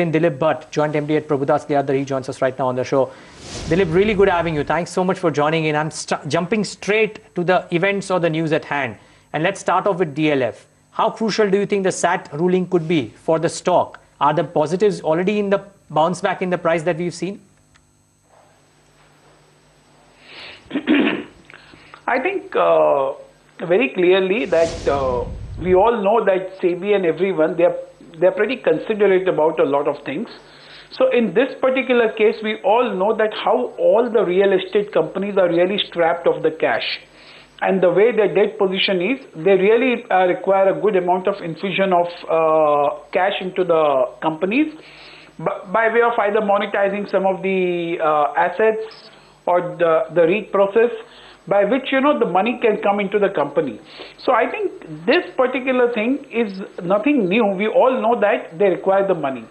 Dilip Bhat, Joint MD at Prabhudas, Lilladher. He joins us right now on the show. Dilip, really good having you. Thanks so much for joining in. I'm jumping straight to the events or the news at hand. And let's start off with DLF. How crucial do you think the SAT ruling could be for the stock? Are the positives already in the bounce back in the price that we've seen? I think very clearly that we all know that SEBI and everyone, they're pretty considerate about a lot of things. So in this particular case, we all know that how all the real estate companies are really strapped of the cash. And the way their debt position is, they really require a good amount of infusion of cash into the companies by way of either monetizing some of the assets or the REIT process, by which, the money can come into the company. So I think this particular thing is nothing new. We all know that they require the money.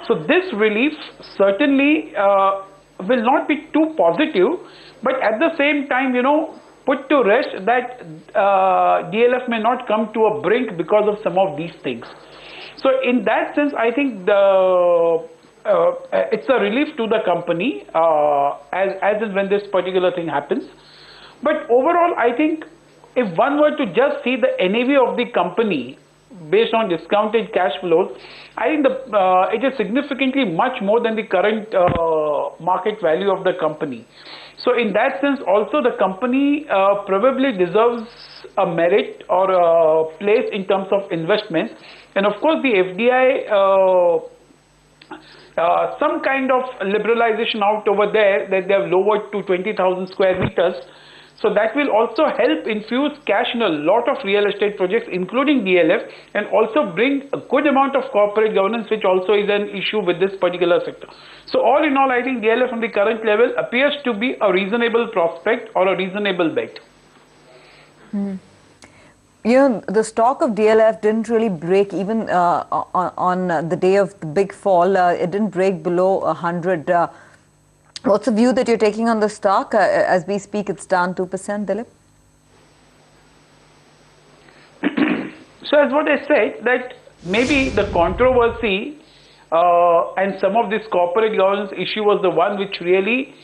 So this relief certainly will not be too positive, but at the same time, put to rest that DLF may not come to a brink because of some of these things. So in that sense, I think it's a relief to the company as is when this particular thing happens. But overall, I think if one were to just see the NAV of the company based on discounted cash flows, I think it is significantly much more than the current market value of the company. So in that sense, also the company probably deserves a merit or a place in terms of investments. And of course, the FDI, some kind of liberalization out over there that they have lowered to 20,000 square meters. So that will also help infuse cash in a lot of real estate projects, including DLF, and also bring a good amount of corporate governance, which also is an issue with this particular sector. So all in all, I think DLF on the current level appears to be a reasonable prospect or a reasonable bet. The stock of DLF didn't really break even on the day of the big fall. It didn't break below 100. What's the view that you're taking on the stock? As we speak, it's down 2%, Dilip? So as what I said, that maybe the controversy and some of this corporate governance issue was the one which really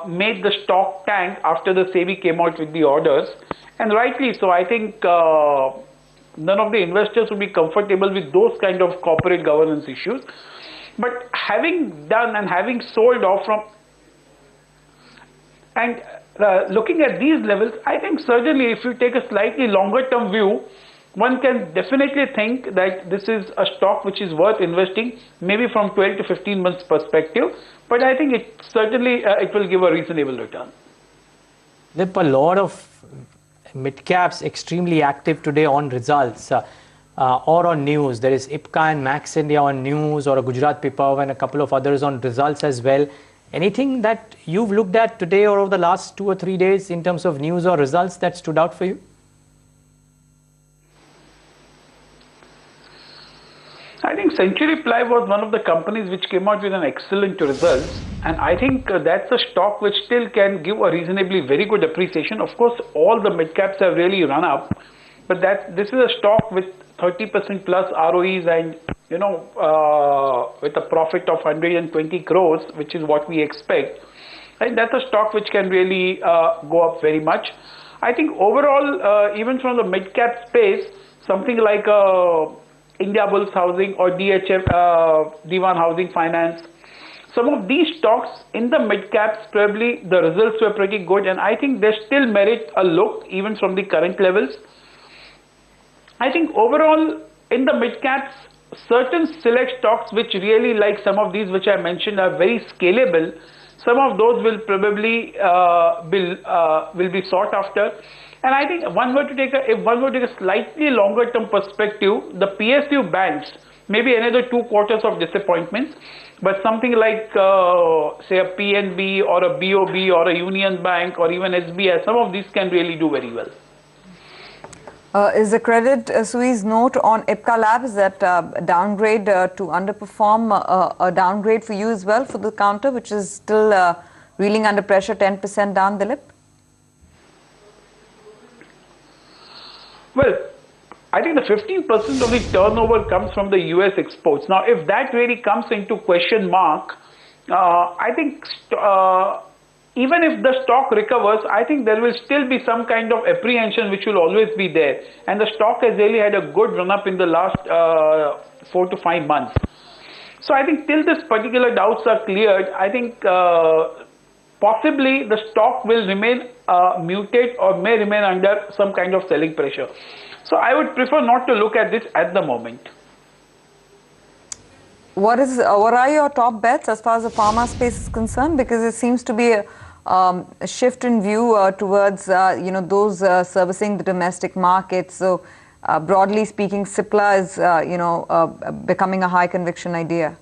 made the stock tank after the SEBI came out with the orders. And rightly so. I think none of the investors would be comfortable with those kind of corporate governance issues. But having done and having sold off from and looking at these levels, I think certainly if you take a slightly longer term view, one can definitely think that this is a stock which is worth investing, maybe from 12 to 15 months perspective. But I think it certainly it will give a reasonable return. There are a lot of mid caps extremely active today on results. Or on news. There is IPCA and Max India on news, or a Gujarat Pipavav and a couple of others on results as well. Anything that you've looked at today or over the last 2 or 3 days in terms of news or results that stood out for you? I think Century Ply was one of the companies which came out with an excellent results, and I think that's a stock which still can give a reasonably very good appreciation. Of course, all the mid caps have really run up, but this is a stock with 30% plus ROEs and, with a profit of 120 crores, which is what we expect. And that's a stock which can really go up very much. I think overall, even from the mid-cap space, something like India Bulls Housing or DHF, Diwan Housing Finance, some of these stocks in the mid-caps, probably the results were pretty good, and I think they still merit a look even from the current levels. I think overall in the mid caps, certain select stocks which really, like some of these which I mentioned, are very scalable. Some of those will probably will be sought after. And I think if one were to take a slightly longer term perspective, the PSU banks, maybe another 2 quarters of disappointments, but something like say a PNB or a BOB or a Union Bank or even SBI, some of these can really do very well. Is the Credit Suisse note on IPCA Labs that downgrade to underperform a downgrade for you as well for the counter, which is still reeling under pressure, 10% down, Dilip? Well, I think the 15% of the turnover comes from the US exports. Now, if that really comes into question mark, I think even if the stock recovers, I think there will still be some kind of apprehension which will always be there. And the stock has really had a good run up in the last 4 to 5 months. So I think till this particular doubts are cleared, I think possibly the stock will remain muted or may remain under some kind of selling pressure. So I would prefer not to look at this at the moment. What are your top bets as far as the pharma space is concerned? Because it seems to be a shift in view towards those servicing the domestic market. So broadly speaking, Cipla is becoming a high conviction idea.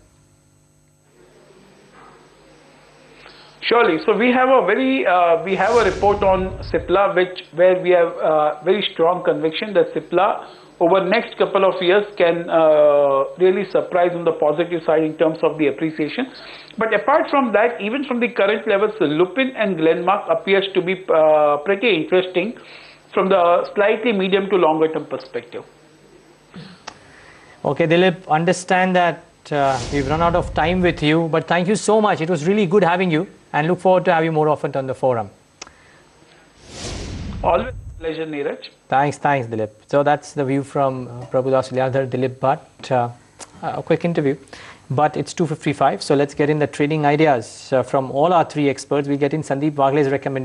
Surely. So we have a report on Cipla where we have very strong conviction that Cipla over next couple of years can really surprise on the positive side in terms of the appreciation. But apart from that, even from the current levels, Lupin and Glenmark appears to be pretty interesting from the slightly medium to longer term perspective. Okay, Dilip, understand that we've run out of time with you, but thank you so much. It was really good having you, and look forward to having you more often on the forum. Always a pleasure, Neeraj. Thanks, Dilip. So that's the view from Prabhudas, Lilladher, Dilip Bhat. A quick interview, but it's 2:55. So let's get in the trading ideas from all our three experts. We get in Sandeep Wagle's recommendation.